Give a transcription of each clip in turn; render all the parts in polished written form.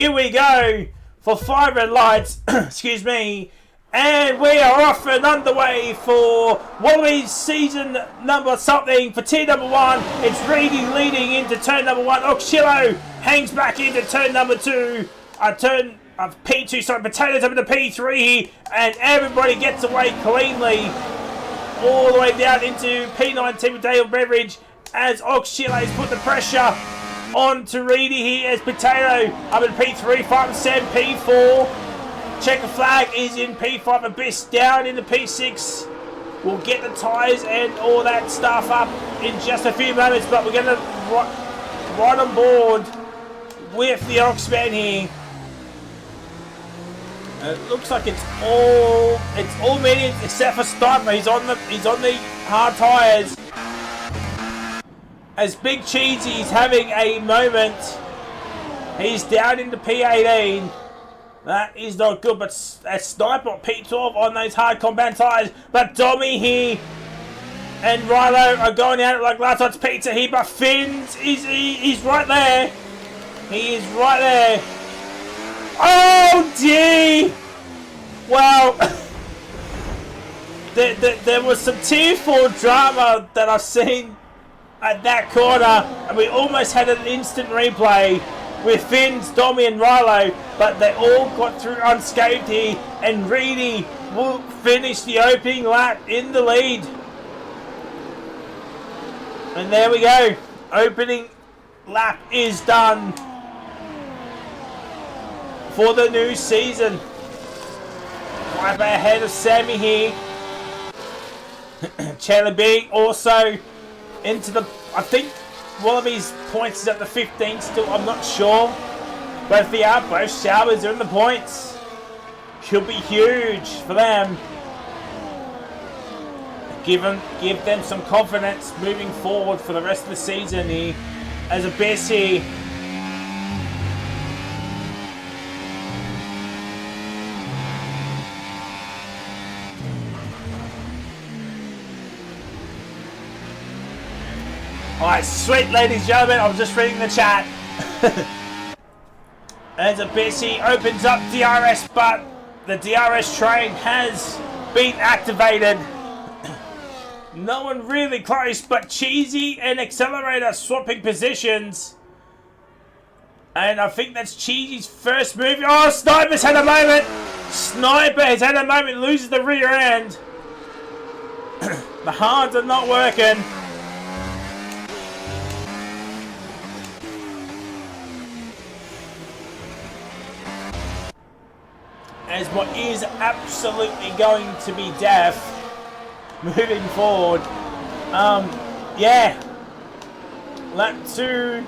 Here we go for 5 red lights, excuse me, and we are off and underway for Wallabies season number something for tier number 1. It's Reedy leading into turn number 1. Oxillo hangs back into turn number 2. Turn of P2, sorry, Potatoes up into P3, and everybody gets away cleanly all the way down into P19 with Dale Beveridge as Oxillo's put the pressure on to Reedy here as Potato up in P3, 5 and 7, P4. Checker Flag is in P5, Abyss down in the P6. We'll get the tyres and all that stuff up in just a few moments, but we're going to right on board with the Oxman here. It looks like it's all mediums except for Sniper. He's on the hard tyres. As Big Cheesy's having a moment, he's down into P18. That is not good, but a Sniper P12 on those hard combat tyres. But Dommy here and Rilo are going out like last night's pizza here, but Finn's he's right there. He is right there. Oh, gee! Well, there was some tier 4 drama that I've seen at that corner, and we almost had an instant replay with Finn's, Dommy and Rilo, but they all got through unscathed here, and Reedy will finish the opening lap in the lead. And there we go. Opening lap is done for the new season. Right ahead of Sammy here. Chandler Big also into the, I think Wallabies points is at the 15 still, I'm not sure. But if they are, both Showers are in the points. Should be huge for them. Give them some confidence moving forward for the rest of the season here. As Abyss here. Alright, sweet ladies and gentlemen, I was just reading the chat. As Abyss opens up DRS, but the DRS train has been activated. No one really close, but Cheesy and Accelerator swapping positions. And I think that's Cheesy's first move. Oh, Sniper's had a moment. Sniper has had a moment, loses the rear end. The hards are not working. As what is absolutely going to be death moving forward. Yeah. Lap 2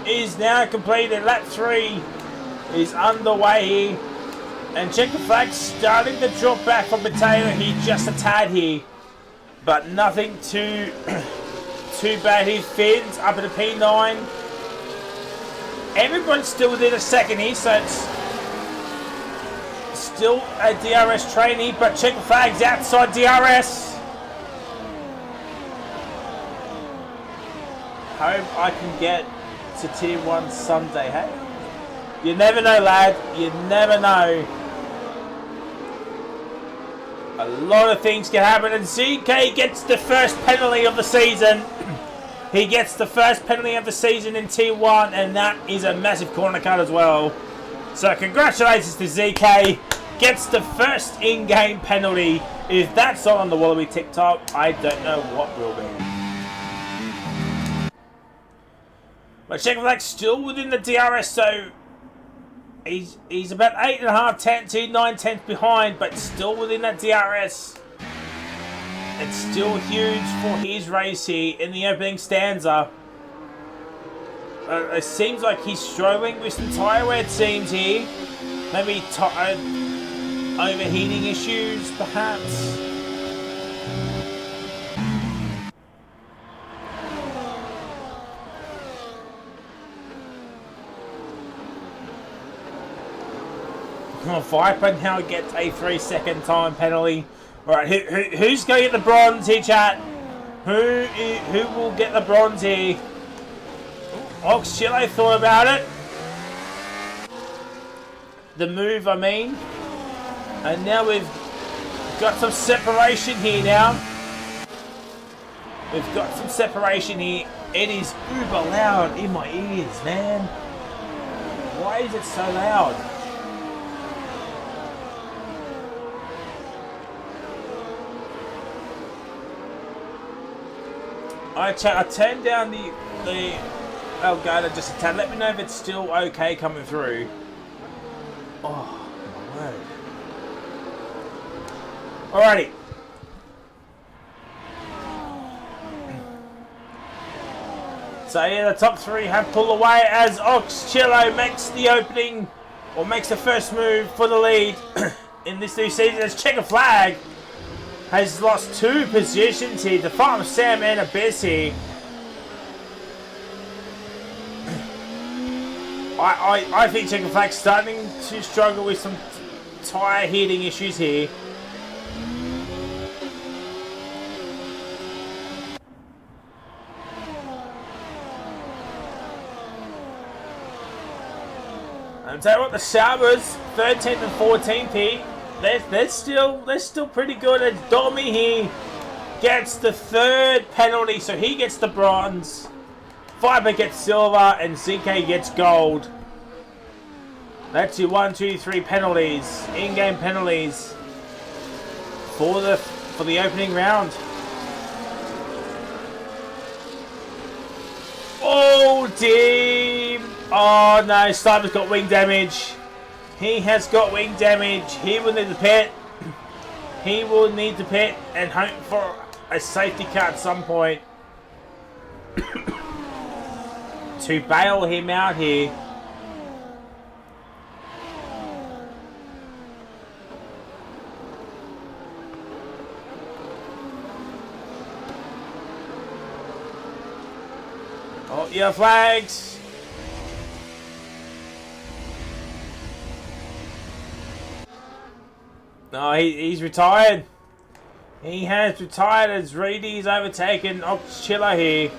is now completed. Lap 3 is underway. And Checker Flag starting to drop back from Potato here just a tad here. But nothing too bad here. Finn's up at a P9. Everyone's still within a second here, so it's still a DRS trainee, but Checker Flag's outside DRS. Hope I can get to tier 1 Sunday, hey? You never know, lad. You never know. A lot of things can happen, and ZK gets the first penalty of the season. He gets the first penalty of the season in tier 1, and that is a massive corner cut as well. So congratulations to ZK. Gets the first in-game penalty. If that's not on the Wallaby TikTok, I don't know what will be. But Checker Flag's still within the DRS, so he's about 8.5, 9 tenths behind, but still within that DRS. It's still huge for his race here in the opening stanza. It seems like he's struggling with some tyre wear, it seems here. Maybe overheating issues, perhaps. Oh, Viper now gets a 3-second time penalty. Alright, who's going to get the bronze here, chat? Who will get the bronze here? Oxillo thought about it. the move, I mean. And now we've got some separation here now. We've got some separation here. It is uber loud in my ears, man. Why is it so loud? I turned down the Elgato just a tad. Let me know if it's still okay coming through. Oh, my word. Alrighty. So yeah, the top three have pulled away as Oxchillo makes the opening, or makes the first move for the lead in this new season. As Checker Flag has lost 2 positions here. The farm Sam and Abyss here. I think Checker Flag's starting to struggle with some tyre heating issues here. And tell you what, the Sabres, 13th and 14th here, they're still pretty good. And Domi here gets the 3rd penalty, so he gets the bronze. Fiber gets silver, and ZK gets gold. That's your 1, 2, 3 penalties, in-game penalties for the opening round. Oh, dear. Oh no, Slimer's got wing damage. He has got wing damage. He will need the pit. He will need the pit and hope for a safety car at some point to bail him out here. Oh, yeah, flags. No, he's retired. He has retired as Reedy's overtaken Oxchilla here.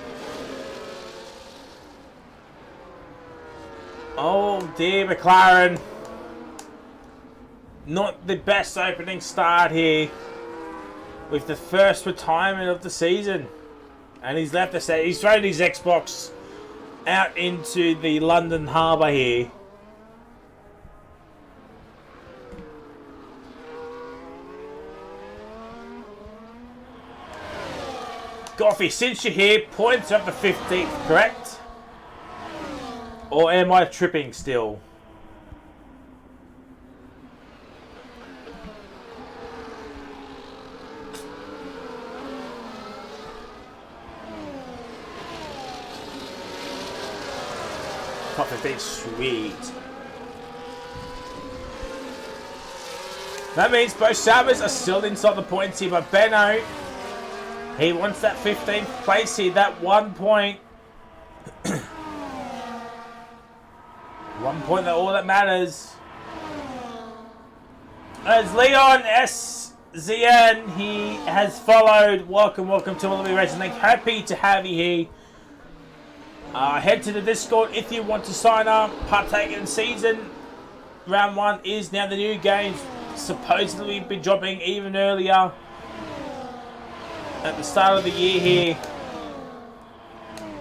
Oh dear, McLaren. Not the best opening start here with the first retirement of the season. And he's left us there. He's thrown his Xbox out into the London Harbour here. Goffy, since you're here, points up to 15th, correct? Or am I tripping still? Top 15, sweet. That means both Sabres are still inside the points here, but Benno, he wants that 15th place here, that 1 point. 1 point, that all that matters. As Leon SZN, he has followed. Welcome to Willoughby Racing League. Happy to have you here. Head to the Discord if you want to sign up, partake in season. Round 1 is now the new games. Supposedly be dropping even earlier at the start of the year here.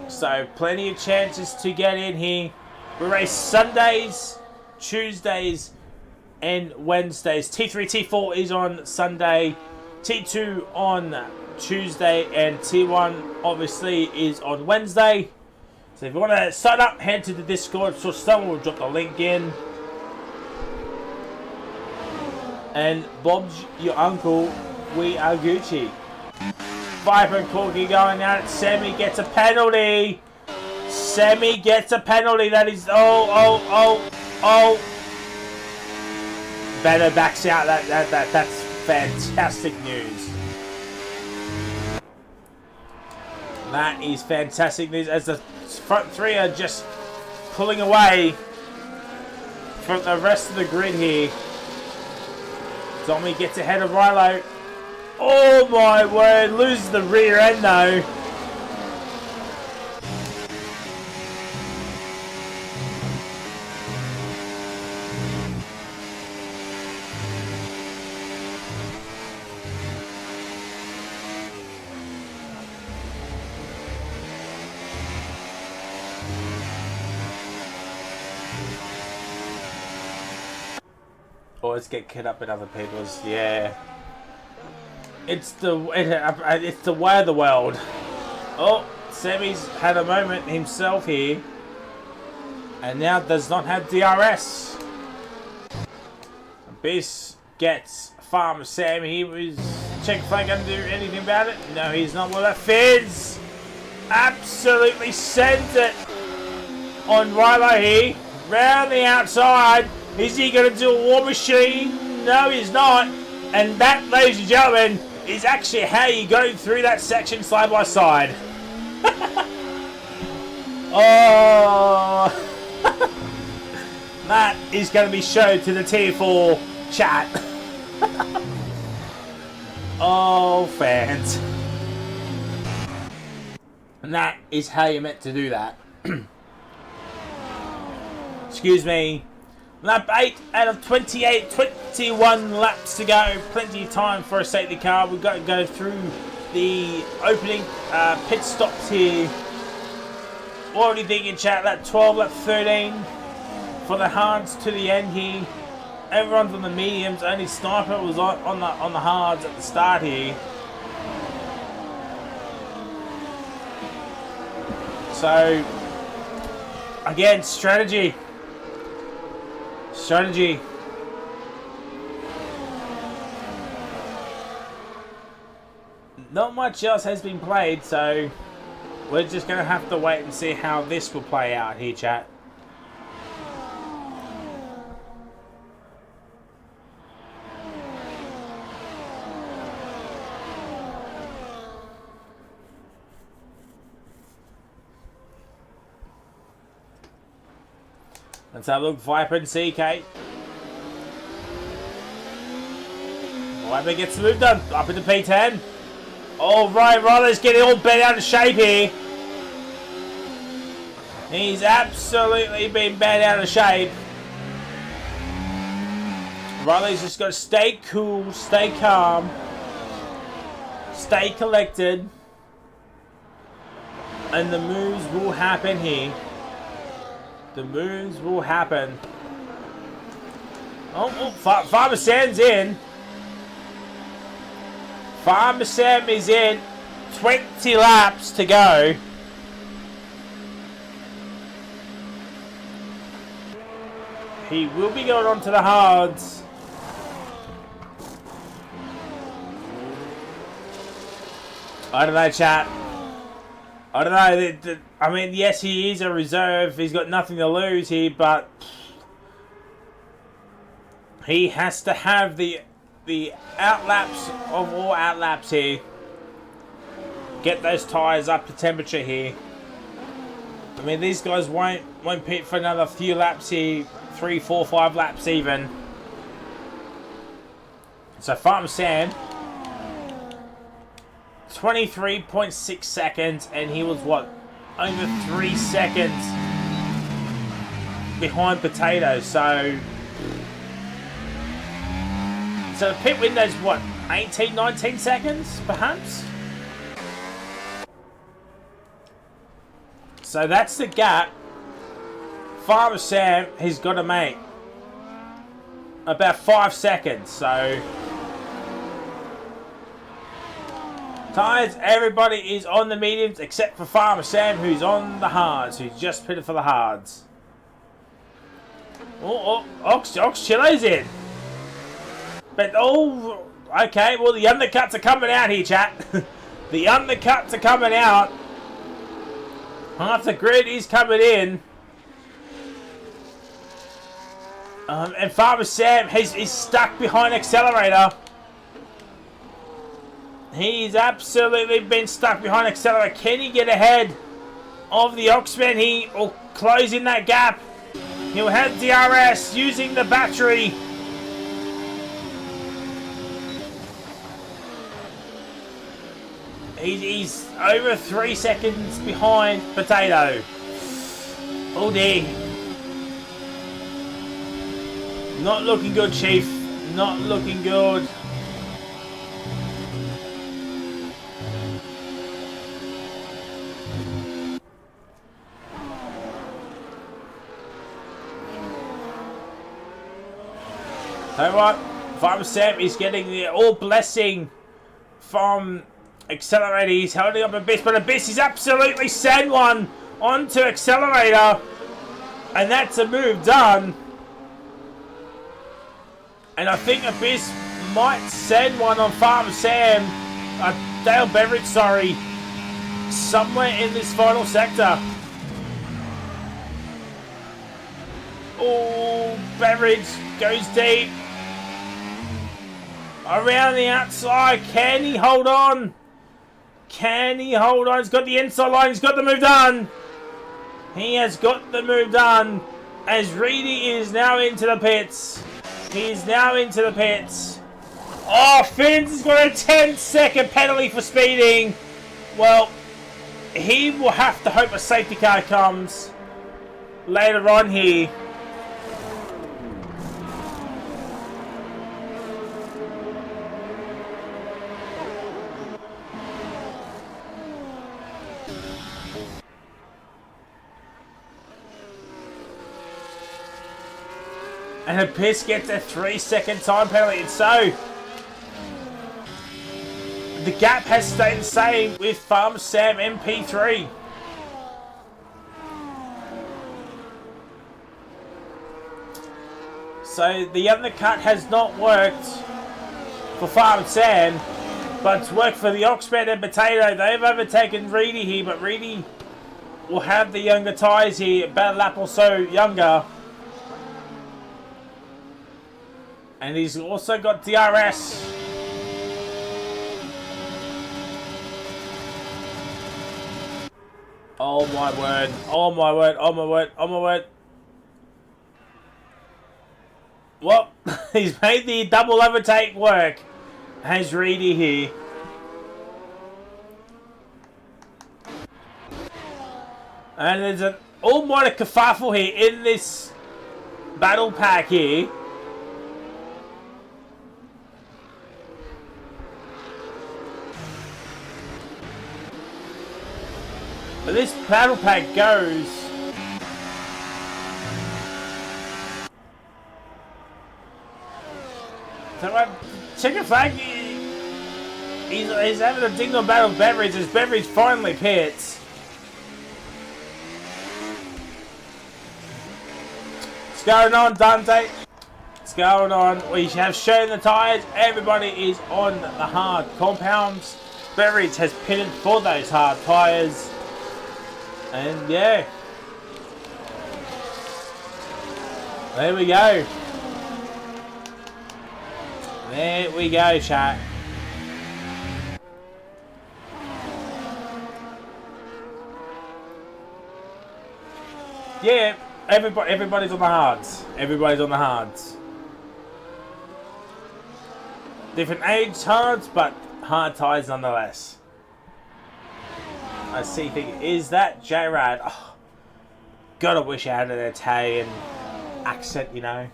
So plenty of chances to get in here. We race Sundays, Tuesdays and Wednesdays. T3, T4 is on Sunday, T2 on Tuesday, and T1 obviously is on Wednesday. So if you want to sign up, head to the Discord. So someone will drop the link in. And Bob's your uncle. We are Gucci. Viper and Corky going at it. Sammy gets a penalty. Sammy gets a penalty. That is oh. Better backs out. That's fantastic news. That is fantastic news as the front three are just pulling away from the rest of the grid here. Tommy gets ahead of Rilo. Oh my word, loses the rear end though. Always get caught up in other people's. Yeah. It's the way of the world. Oh, Sammy's had a moment himself here, and now does not have DRS. Abyss gets Farmer Sam. He was check if I can do anything about it. No, he's not. Well, that Fizz absolutely sent it on Rilo here. Round the outside. Is he going to do a war machine? No, he's not. And that, ladies and gentlemen, is actually how you go through that section side by side. Oh, that is going to be shown to the Tier 4 chat. Oh, fans. And that is how you're meant to do that. Excuse me. Lap 8 out of 28, 21 laps to go. Plenty of time for a safety car. We've got to go through the opening pit stops here. What do you think in chat? Lap 12, lap 13 for the hards to the end here. Everyone's on the mediums. Only Sniper was on the hards at the start here. So again, strategy. Not much else has been played, so we're just going to have to wait and see how this will play out here, chat. Let's have a look. Viper and CK. Viper gets the move done. Up into P10. All right, Rilo's getting all bent out of shape here. He's absolutely been bent out of shape. Rilo's just got to stay cool, stay calm, stay collected, and the moves will happen here. The moves will happen. Oh, Farmer Sam's in. Farmer Sam is in. 20 laps to go. He will be going on to the hards. I don't know, chat. I don't know. I mean, yes, he is a reserve. He's got nothing to lose here, but he has to have the outlaps of all outlaps here. Get those tyres up to temperature here. I mean, these guys won't pit for another few laps here. 3, 4, 5 laps even. So Farmer Sam, 23.6 seconds, and he was what, over 3 seconds behind Potato. So the pit window's what, 18, 19 seconds perhaps. So that's the gap Farmer Sam has got to make. About 5 seconds. So tyres, everybody is on the mediums except for Farmer Sam, who's on the hards, who's just pitted for the hards. Oh, Ox Chilo's in. But, oh, okay, well, the undercuts are coming out here, chat. The undercuts are coming out. Half the grid is coming in. And Farmer Sam is stuck behind accelerator. He's absolutely been stuck behind accelerator. Can he get ahead of the Oxman? He will close in that gap. He'll have DRS using the battery. He's over 3 seconds behind Potato. Oh dear. Not looking good, Chief. Not looking good. So what? Farmer Sam is getting the all blessing from Accelerator. He's holding up Abyss, but Abyss is absolutely send one onto Accelerator. And that's a move done. And I think Abyss might send one on Farmer Sam. Dale Beveridge, sorry. Somewhere in this final sector. Oh, Beveridge goes deep. Around the outside. Can he hold on? Can he hold on? He's got the inside line. He's got the move done. He has got the move done. As Reedy is now into the pits. He is now into the pits. Oh, Finns has got a 10-second penalty for speeding. Well, he will have to hope a safety car comes later on here. And Abyss gets a 3-second time penalty. And so, the gap has stayed the same with Farmer Sam MP3. So, the undercut has not worked for Farmer Sam, but it's worked for the Oxman and Potato. They've overtaken Reedy here, but Reedy will have the younger tyres here, about a lap or so younger. And he's also got DRS. Oh my word. Oh my word. Oh my word. Oh my word. Well, he's made the double overtake work. Has Reedy here. And there's an almighty kerfuffle here in this battle pack here. But this battle pack goes. So Chicken Flag, he's having a dingle battle with Beveridge as Beveridge finally pits. What's going on, Dante? What's going on? We have shown the tyres. Everybody is on the hard compounds. Beveridge has pitted for those hard tyres. And yeah, there we go. There we go, chat. Yeah, everybody's on the hards. Everybody's on the hards. Different age hards, but hard ties nonetheless. I see. Is that J-Rad? Oh, God, I wish I had an Italian accent, you know.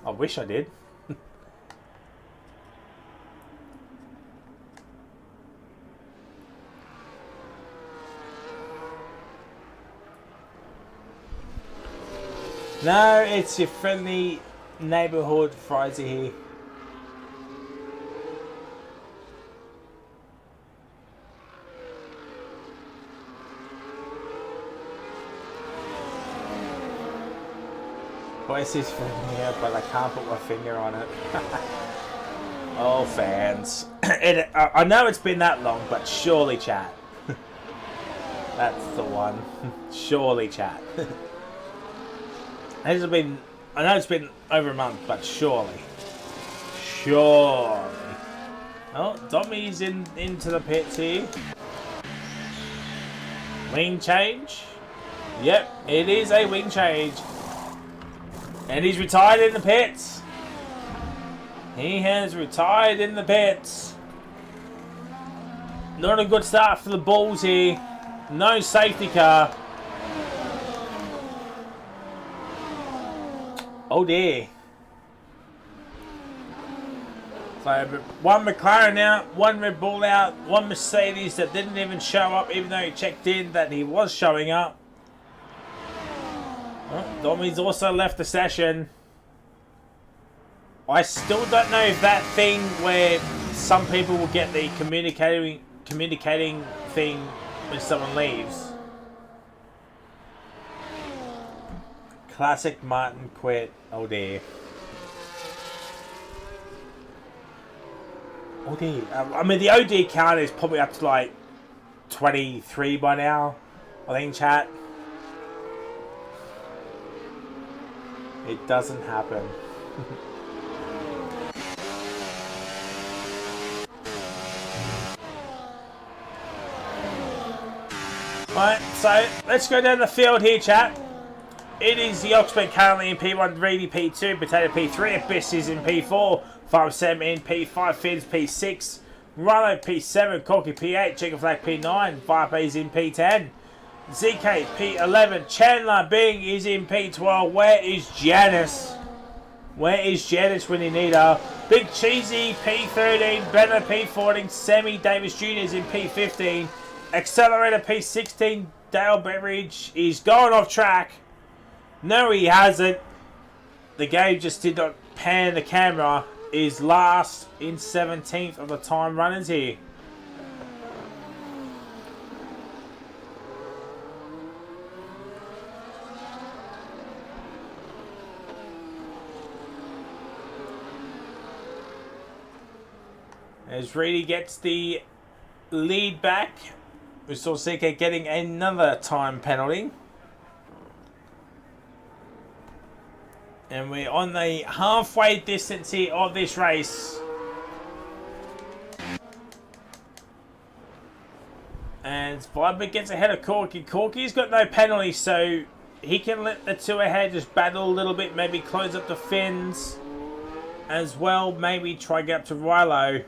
I wish I did. No, it's your friendly neighborhood Frizy here. Voice is from here, but I can't put my finger on it. Oh, fans. I know it's been that long, but surely, chat. That's the one. Surely, chat. I know it's been over a month, but surely. Surely. Oh, Dommy's into the pits here. Wing change. Yep, it is a wing change. And he's retired in the pits. He has retired in the pits. Not a good start for the Bulls here. No safety car. Oh dear. So one McLaren out, one Red Bull out, one Mercedes that didn't even show up even though he checked in that he was showing up. Oh, Dommy's also left the session. I still don't know if that thing where some people will get the communicating thing when someone leaves. Classic Martin quit. Oh dear. Oh dear. I mean, the OD count is probably up to like 23 by now, I think, chat. It doesn't happen. Alright, so let's go down the field here, chat. It is the Oxford currently in P1, Reedy P2, Potato P3, Abyss is in P4, 5-7 in P5, Fins P6, Rhino P7, Corky P8, Chicken Flag P9, Viper is in P10, ZK P11, Chandler Bing is in P12. Where is Janice? Where is Janice when you need her? Big Cheesy P13, Benner P14, Sammy Davis Jr. is in P15, Accelerator P16, Dale Beveridge is going off track. No, he hasn't. The game just did not pan the camera. Is last in 17th of the time runners here. As Reedy gets the lead back, we saw CK getting another time penalty. And we're on the halfway distance here of this race. And Viper gets ahead of Corky. Corky's got no penalty, so he can let the two ahead just battle a little bit. Maybe close up the fins as well. Maybe try to get up to Rilo.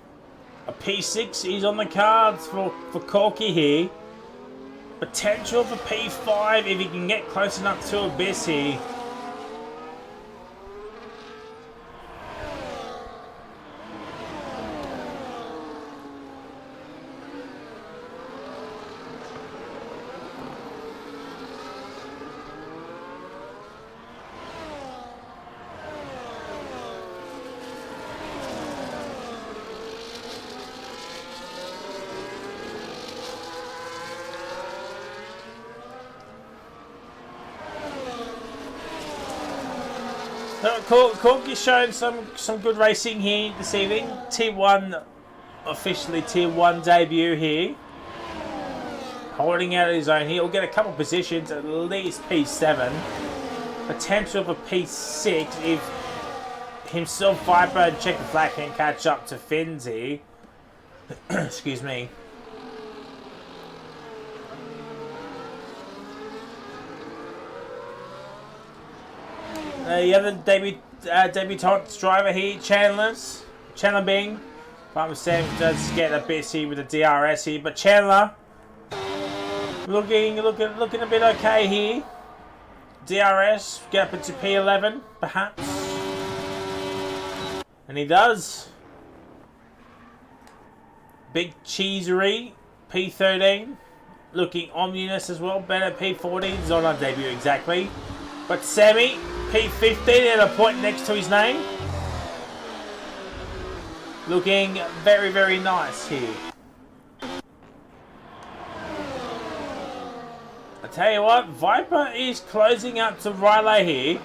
A P6 is on the cards for Corky here. Potential for P5 if he can get close enough to Abyss here. Corky's showing some good racing here this evening. Tier 1, officially Tier 1 debut here. Holding out his own here. He'll get a couple positions, at least P7. Potential for P6 if himself, Viper, and Checker Flag can catch up to Fins here. Excuse me. The other debutant driver here, Chandler Bing. Farmer Sam does get a bit here with the DRS here, but Chandler looking a bit okay here. DRS get up into P11 perhaps, and he does. Big Cheesery P13 looking ominous as well. Better P14 is not on debut exactly, but Sammy P15 and a point next to his name. Looking very, very nice here. I tell you what, Viper is closing up to Riley here.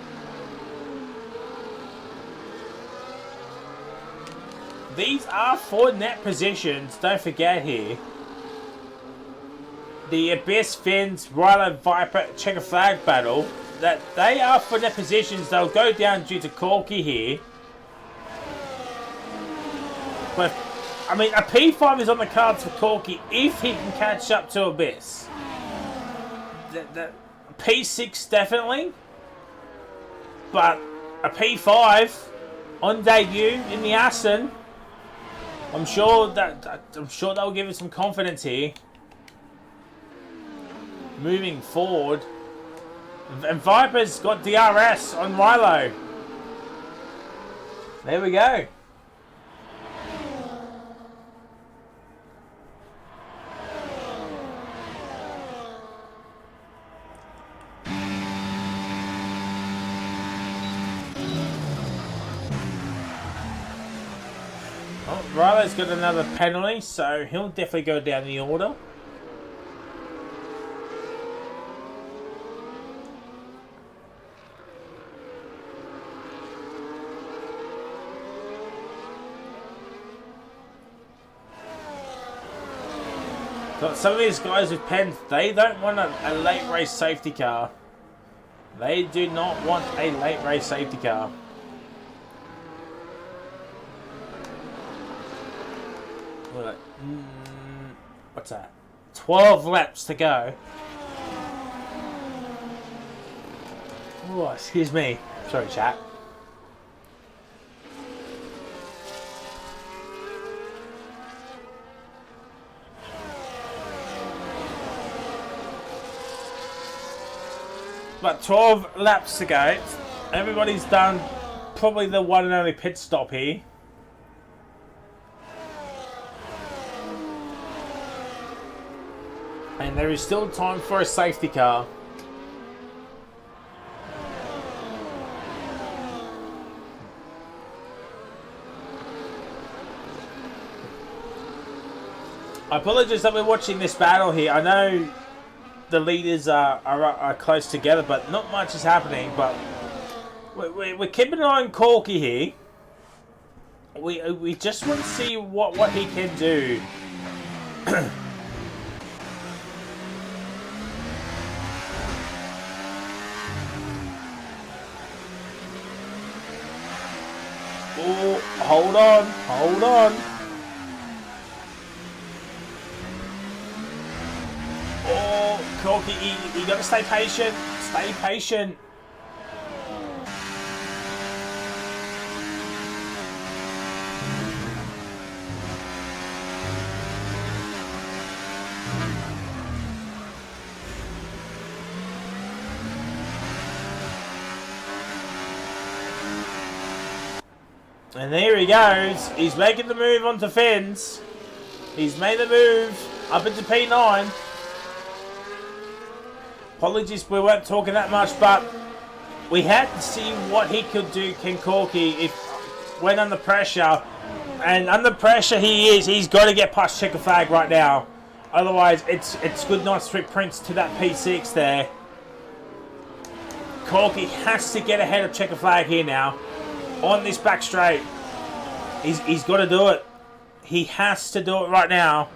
These are 4 net positions, don't forget here. The Abyss, Fins, Riley, Viper, Checker Flag battle. That they are for their positions. They'll go down due to Corky here. But, I mean, a P5 is on the cards for Corky if he can catch up to Abyss. The P6 definitely. But a P5 on debut in the Aston, I'm sure that'll give us some confidence here. Moving forward. And Viper's got DRS on Rilo. There we go. Oh, Riley's got another penalty, so he'll definitely go down the order. But some of these guys with pens, they don't want a late race safety car. They do not want a late race safety car. What's that? 12 laps to go. Oh, excuse me. Sorry, chat. But 12 laps to go. Everybody's done probably the one and only pit stop here. And there is still time for a safety car. I apologize that we're watching this battle here. I know the leaders are close together, but not much is happening. But we're keeping an eye on Corky here. We just want to see what he can do. Oh, hold on, hold on. Oh, Corky, you got to stay patient. Stay patient. And there he goes. He's making the move onto Fins. He's made the move up into P9. Apologies, we weren't talking that much, but we had to see what he could do, Ken Corky, if when under pressure. And under pressure he is. He's got to get past Checker Flag right now. Otherwise, it's good night Street Prince to that P6 there. Corky has to get ahead of Checker Flag here now. On this back straight. He's got to do it. He has to do it right now.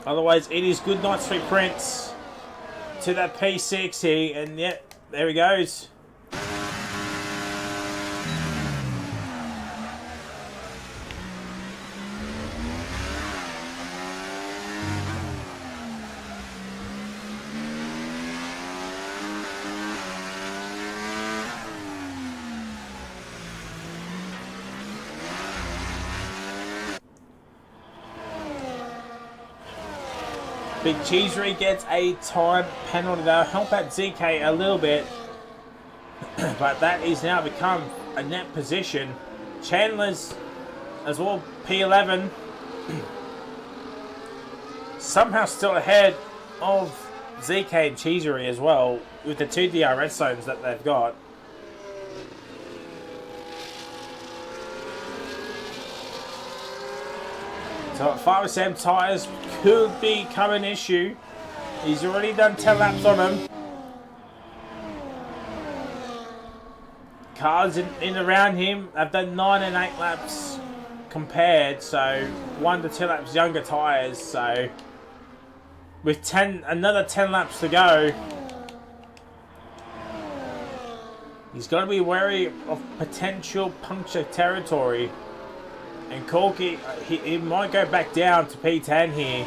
Otherwise, it is good night Street Prince to that P6 here. And yeah, there he goes. Big Cheesery gets a time penalty. They'll help out ZK a little bit. But that is now become a net position. Chandler's as well, P11. Somehow still ahead of ZK and Cheesery as well, with the 2 DRS zones that they've got. So 5SM tyres could become an issue. He's already done 10 laps on them. Cars in around him have done 9 and 8 laps compared, so 1 to 2 laps younger tyres. So with another 10 laps to go, he's got to be wary of potential puncture territory. And Corky, he might go back down to P10 here.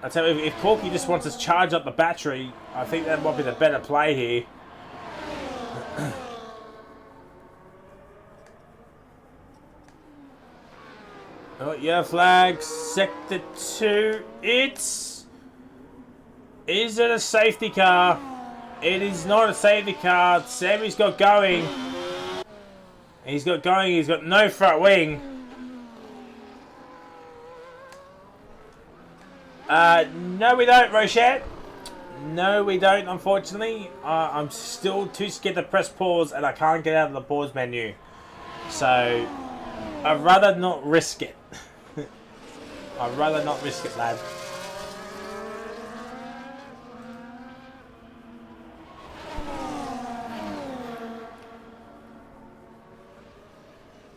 I tell you, if Corky just wants to charge up the battery, I think that might be the better play here. Oh, yeah, flag, sector 2. Is it a safety car? It is not a safety car. Sammy's got going. He's got going. He's got no front wing. No we don't, Rochette. No we don't, unfortunately. I'm still too scared to press pause and I can't get out of the pause menu. So, I'd rather not risk it. I'd rather not risk it, lad.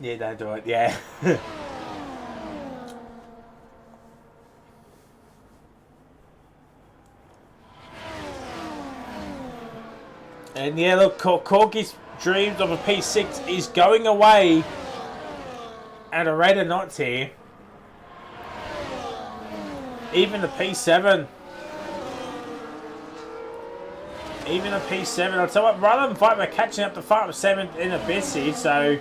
Yeah, don't do it, yeah. And yeah, look, Corky's dreams of a P6 is going away at a rate of knots here. Even the P7. Even a P7. I'll tell you what, rather than fight, we're catching up to 5-7 in Abyss here, so...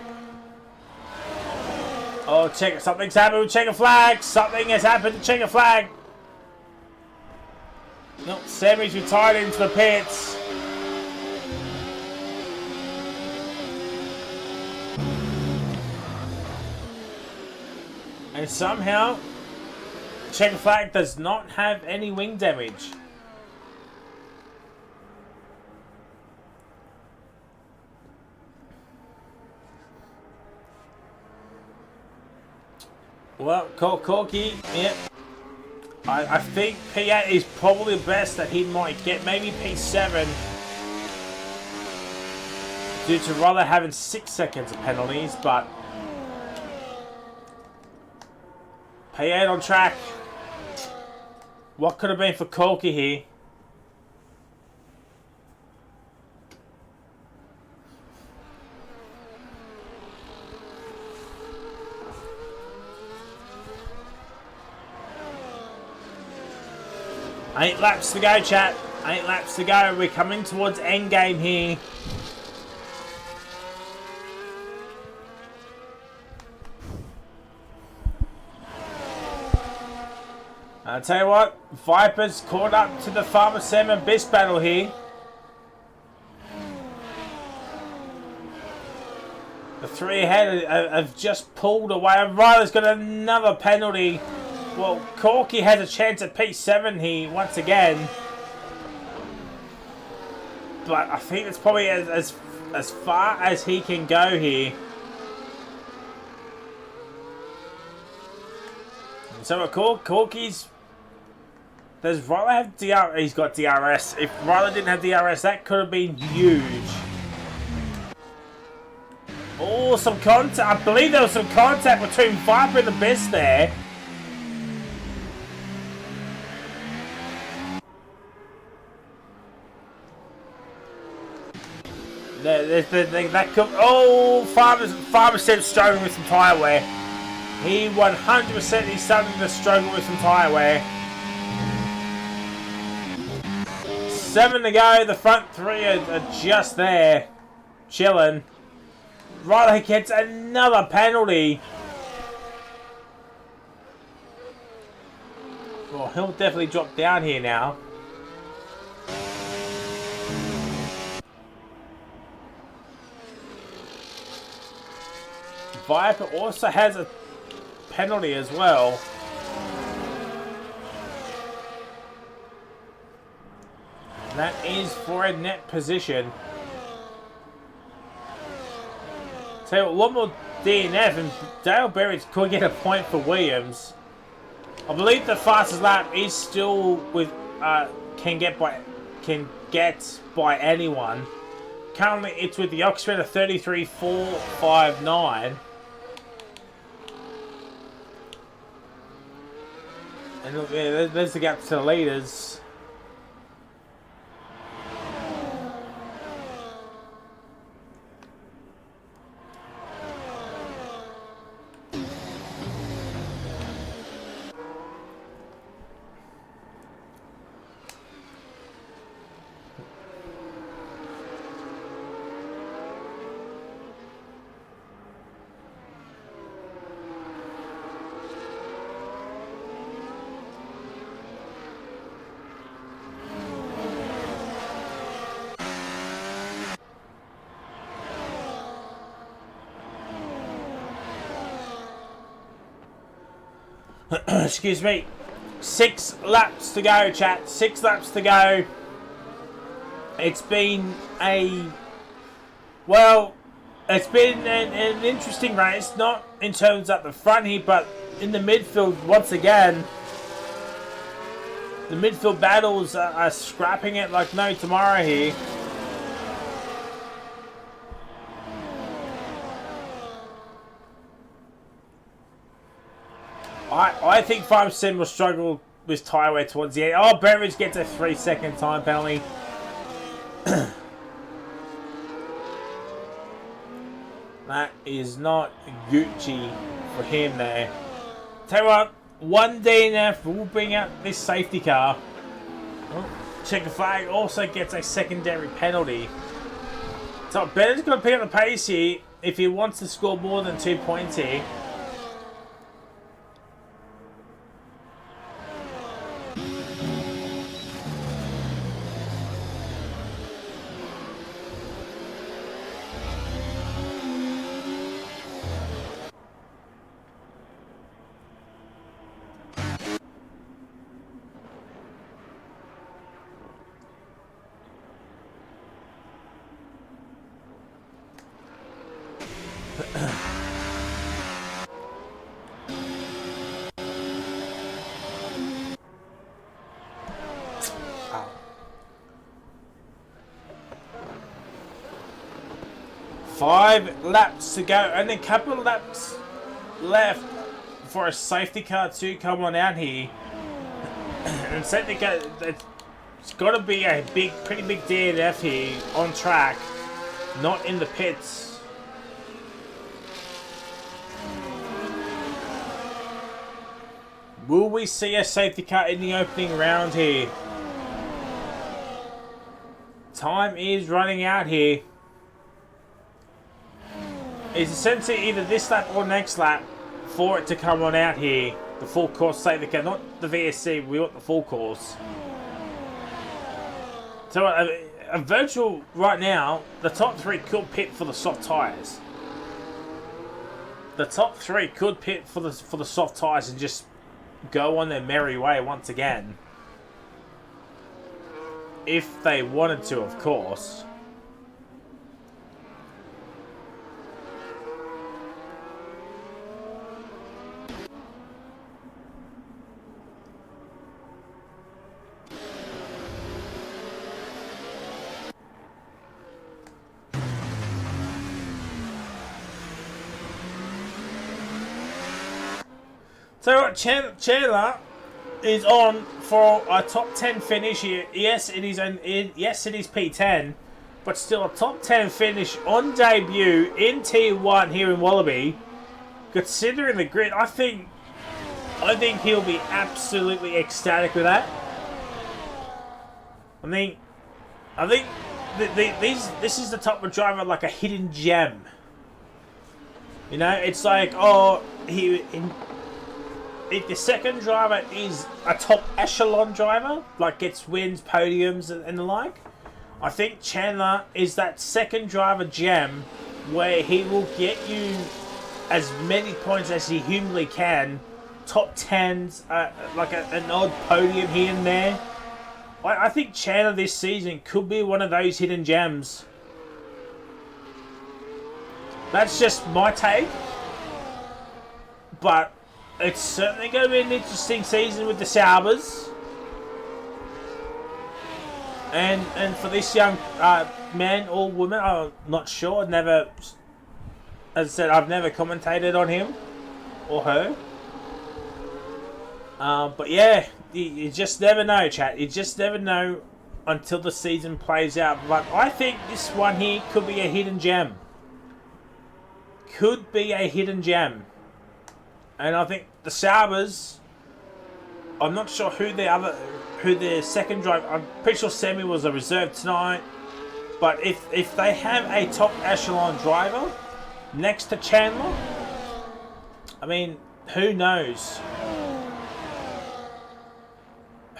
Oh, check, something's happened with Checker Flag. Something has happened to Checker Flag. Nope, Sammy's retired into the pits. And somehow, Checker Flag does not have any wing damage. Well, Corky, yep. I think P8 is probably the best that he might get. Maybe P7. Due to rather having 6 seconds of penalties, but... P8 on track. What could have been for Corky here? Eight laps to go, chat. 8 laps to go. We're coming towards endgame here. I'll tell you what, Vipers caught up to the Farmer Sam and Biss battle here. The 3 ahead have just pulled away. Riley's got another penalty. Well, Corky has a chance at P7 here once again. But I think it's probably as far as he can go here. So Corky's... Does Riley have DRS? He's got DRS. If Riley didn't have DRS, that could have been huge. Oh, some contact. I believe there was some contact between Viper and the Best there. That could... Oh, Farmer said struggling with some tyre wear. He 100% is starting to struggle with some tyre wear. 7 to go. The front 3 are just there. Chilling. Riley gets another penalty. Well, he'll definitely drop down here now. Viper also has a penalty as well. That is for a net position. So a lot more DNF and Dale Berry could get a point for Williams. I believe the fastest lap is still with can get by anyone. Currently it's with the Oxford of 33.459. And look, yeah, there's the gap to the leaders. Excuse me. 6 laps to go, chat. 6 laps to go. It's been it's been an interesting race. Not in terms at the front here, but in the midfield once again. The midfield battles are scrapping it like no tomorrow here. I think 5% will struggle with tyre wear towards the end. Oh, Beveridge gets a 3-second time penalty. That is not Gucci for him there. Tell you what, one DNF will bring out this safety car. Oh, checker flag also gets a secondary penalty. So Bennett's got to pick up the pace here if he wants to score more than 2 points here. Five laps to go, and a couple of laps left for a safety car to come on out here. And safety car, it's got to be a pretty big DNF here on track, not in the pits. Will we see a safety car in the opening round here? Time is running out here. It's essentially either this lap or next lap for it to come on out here. The full course safety car, not the VSC, we want the full course. So a virtual right now, the top 3 could pit for the soft tyres. The top 3 could pit for the soft tyres and just go on their merry way once again. If they wanted to, of course. So Chandler is on for a top 10 finish here. Yes, it is P10, but still a top 10 finish on debut in T1 here in Wallaby. Considering the grid, I think he'll be absolutely ecstatic with that. I think this is the type of driver like a hidden gem. You know, it's like, oh, if the second driver is a top echelon driver, like gets wins, podiums, and the like, I think Chandler is that second driver gem where he will get you as many points as he humanly can, top 10s, like an odd podium here and there. I think Chandler this season could be one of those hidden gems. That's just my take, but it's certainly going to be an interesting season with the Saubers. And for this young man or woman, I'm not sure. As I said, I've never commentated on him or her. But yeah, you just never know, chat. You just never know until the season plays out. But I think this one here could be a hidden gem. Could be a hidden gem. And I think the Saubers, I'm not sure who their second driver, I'm pretty sure Sammy was a reserve tonight. But if they have a top echelon driver next to Chandler, I mean, who knows?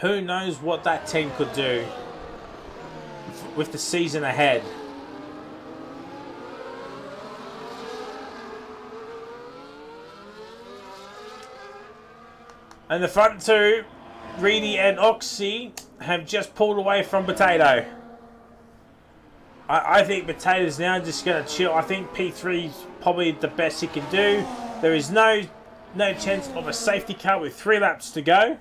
Who knows what that team could do with the season ahead. And the front two Reedy and Oxy have just pulled away from Potato. I think Potato's now just going to chill. I think P3 is probably the best he can do. There is no chance of a safety car with 3 laps to go.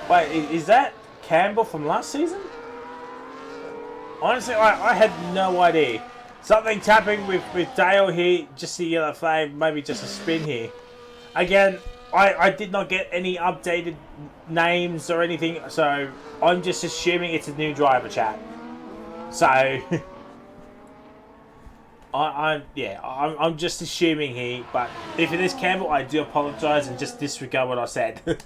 Wait, is that Campbell from last season? Honestly, I had no idea. Something's happening with Dale here. Just the yellow flag, maybe just a spin here. Again, I did not get any updated names or anything, so I'm just assuming it's a new driver, chat. So I'm just assuming here. But if it is Campbell, I do apologise and just disregard what I said.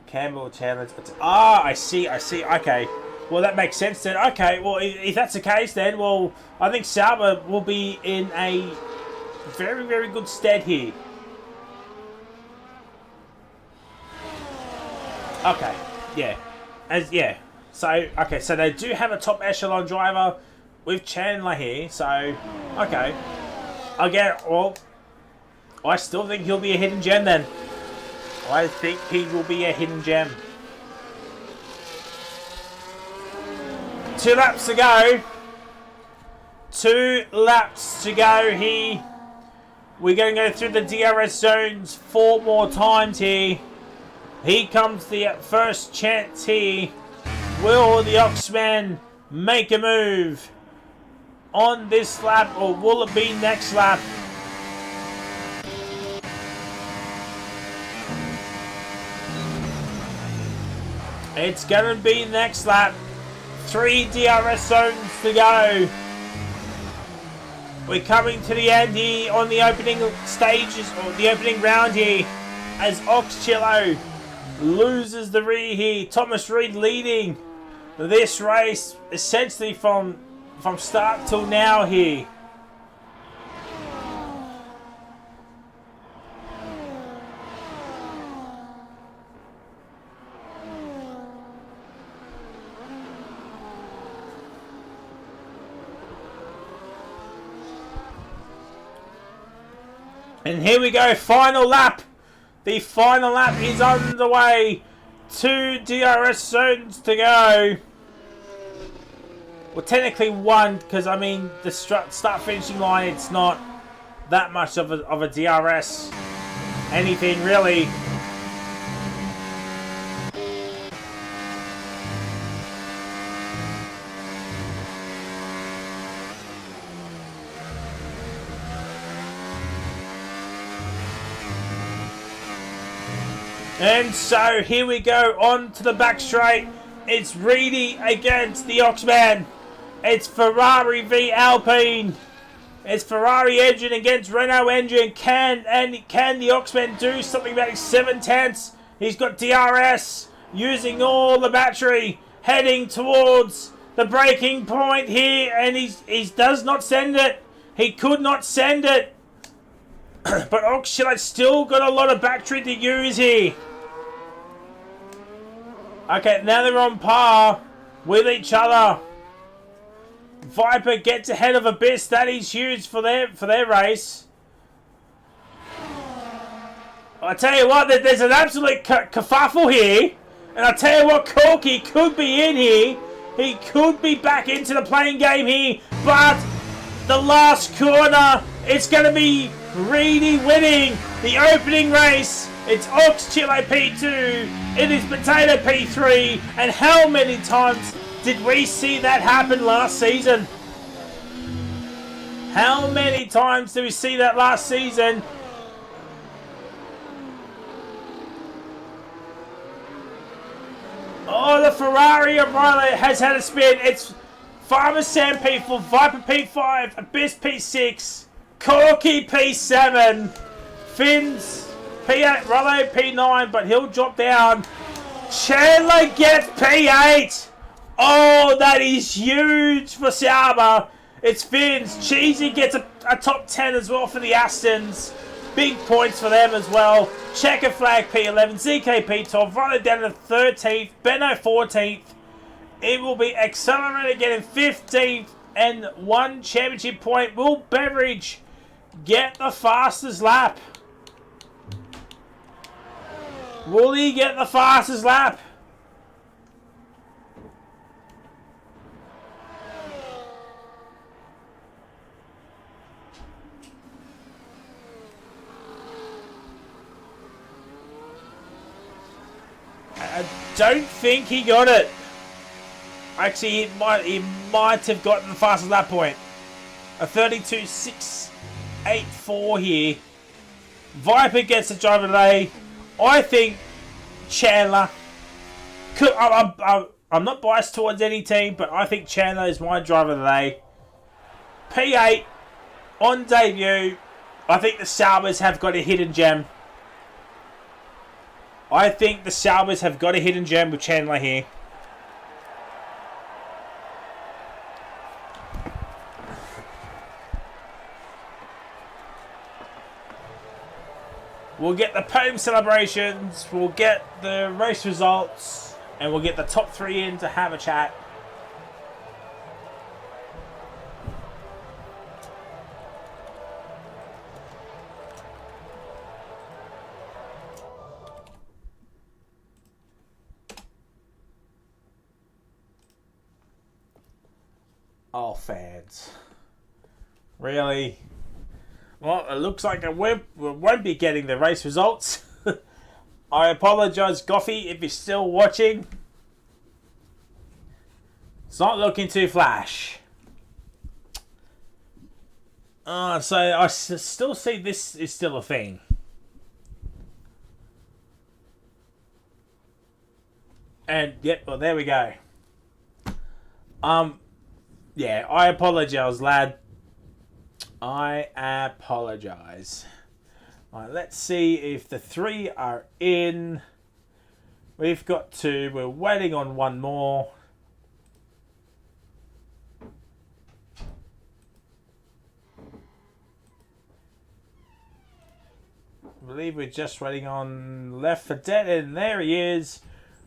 Campbell, Chandler. Ah, I see. Okay. Well, that makes sense then. Okay, well, if that's the case then, well, I think Sauber will be in a very, very good stead here. Okay, yeah. So, okay, so they do have a top echelon driver with Chandler here, so, okay. Again, well, I still think he'll be a hidden gem then. I think he will be a hidden gem. 2 laps to go. 2 laps to go here. We're going to go through the DRS zones 4 more times here. Here comes the first chance here. Will the Oxman make a move on this lap, or will it be next lap? It's going to be next lap. 3 DRS zones to go. We're coming to the end here on the opening stages, or the opening round here, as Oxchillo loses the rear here. Thomas Reed leading this race essentially from start till now here. And here we go, final lap. The final lap is underway. 2 DRS zones to go. Well, technically 1, because I mean the start finishing line, it's not that much of a DRS anything really. And so here we go on to the back straight. It's Reedy against the Oxman. It's Ferrari v Alpine. It's Ferrari engine against Renault engine. Can the Oxman do something about his 7 tenths? He's got DRS, using all the battery, heading towards the braking point here, and he does not send it. He could not send it. But Oxshiller's still got a lot of battery to use here. Okay, now they're on par with each other. Viper gets ahead of Abyss. That is huge for their race. I tell you what, there's an absolute kerfuffle here. And I tell you what, Corky could be in here. He could be back into the playing game here. But the last corner, it's going to be Reedy winning the opening race. It's Oxchillo P2. It is Potato P3. And how many times did we see that happen last season? How many times did we see that last season? Oh, the Ferrari of Riley has had a spin. It's Farmer Sam P4, Viper P5, Abyss P6, Corky P7, Finns P8, Riley P9, but he'll drop down. Chandler gets P8. Oh, that is huge for Sauber. It's Fins. Cheesy gets a top 10 as well for the Astons. Big points for them as well. Checker Flag P11, ZK P12, running down to 13th, Benno 14th. It will be Accelerator getting 15th and 1 championship point. Will Beveridge get the fastest lap? Will he get the fastest lap? I don't think he got it. Actually, he might have gotten the fastest lap point. A 32.684 here. Viper gets the driver today. I think Chandler could. I'm not biased towards any team, but I think Chandler is my driver today. P8 on debut. I think the Saubers have got a hidden gem. I think the Saubers have got a hidden gem with Chandler here. We'll get the podium celebrations, we'll get the race results, and we'll get the top 3 in to have a chat. Oh, fans. Really? Well, it looks like we won't be getting the race results. I apologise, Goffy, if you're still watching. It's not looking too flash. So I still see this is still a thing. And, yep, well, there we go. Yeah, I apologise, lad. I apologise. Alright, let's see if the 3 are in. We've got 2. We're waiting on 1 more. I believe we're just waiting on Left for Dead, and there he is.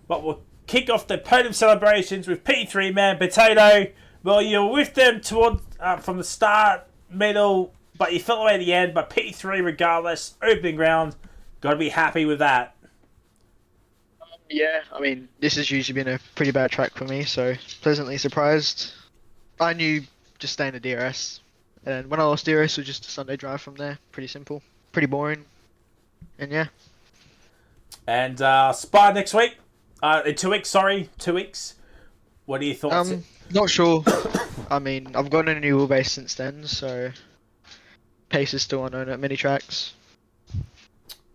But we'll kick off the podium celebrations with P3 Man Potato. Well, you're with them toward from the start, middle, but you fell away at the end. But P3 regardless, opening round, got to be happy with that. Yeah, I mean, this has usually been a pretty bad track for me, so pleasantly surprised. I knew just staying at DRS, and when I lost DRS, it was just a Sunday drive from there. Pretty simple, pretty boring, and yeah. And Spa next week, in 2 weeks. Sorry, 2 weeks. What are your thoughts? Not sure. I mean, I've gotten a new wheelbase since then, so pace is still unknown at many tracks.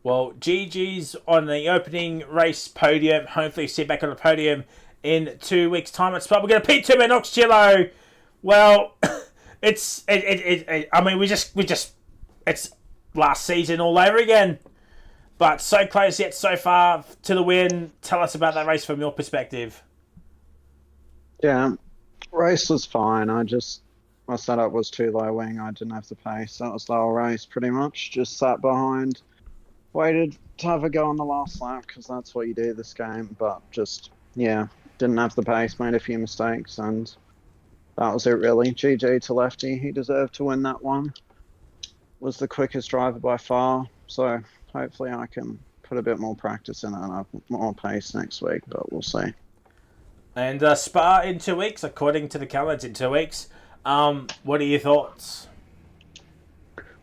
Well, GG's on the opening race podium. Hopefully sit back on the podium in 2 weeks' time at Spa. We're going to P2 and Oxchillo. Well, I mean, we just it's last season all over again. But so close yet so far to the win. Tell us about that race from your perspective. Yeah, race was fine. My setup was too low wing. I didn't have the pace. That was the whole race pretty much. Just sat behind, waited to have a go on the last lap because that's what you do this game. But just, yeah, didn't have the pace, made a few mistakes, and that was it really. GG to Lefty. He deserved to win that one. Was the quickest driver by far. So hopefully I can put a bit more practice in it and have more pace next week, but we'll see. And Spa in 2 weeks, according to the calendar, in 2 weeks. What are your thoughts?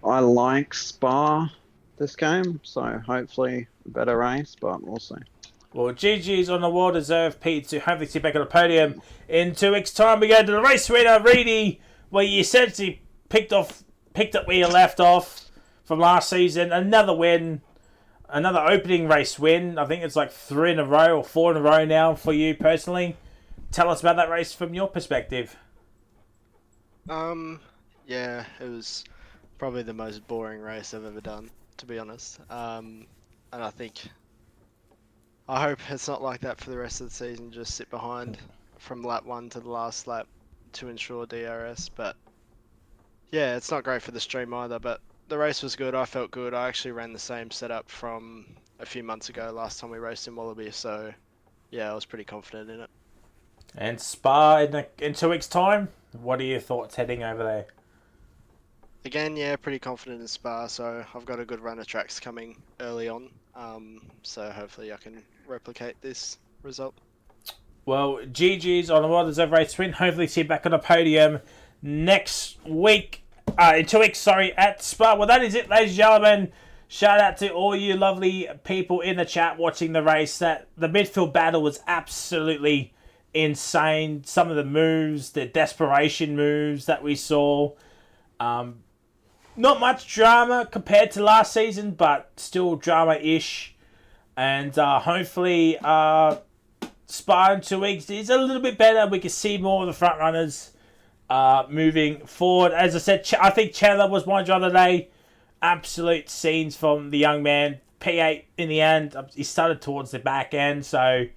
I like Spa this game, so hopefully a better race, but we'll see. Well, GG's on the well-deserved P2. Hopefully see back on the podium in 2 weeks' time. We go to the race winner, Reedy, where you essentially picked up where you left off from last season. Another win. Another opening race win. I think it's like 3 in a row or 4 in a row now for you personally. Tell us about that race from your perspective. Yeah, it was probably the most boring race I've ever done, to be honest. And I hope it's not like that for the rest of the season. Just sit behind. from lap 1 to the last lap to ensure DRS, but yeah, it's not great for the stream either, but the race was good. I felt good. I actually ran the same setup from a few months ago, last time we raced in Wallaby, so yeah, I was pretty confident in it. And Spa in 2 weeks' time. What are your thoughts heading over there? Again, yeah, pretty confident in Spa, so I've got a good run of tracks coming early on, so hopefully I can replicate this result. Well, GG's on the World Reserve Race win. Hopefully see you back on the podium next week. In 2 weeks, sorry, at Spa. Well, that is it, ladies and gentlemen. Shout out to all you lovely people in the chat watching the race. That the midfield battle was absolutely insane. Some of the moves, the desperation moves that we saw. Not much drama compared to last season, but still drama-ish. And hopefully Spa in 2 weeks is a little bit better. We can see more of the front runners moving forward. As I said, I think Chandler was my driver today. Absolute scenes from the young man. P8 in the end. He started towards the back end. So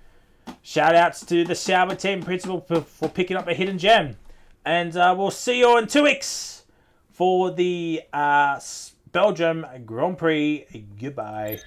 shout outs to the Sauber team principal for picking up a hidden gem. And we'll see you in 2 weeks for the Belgium Grand Prix. Goodbye.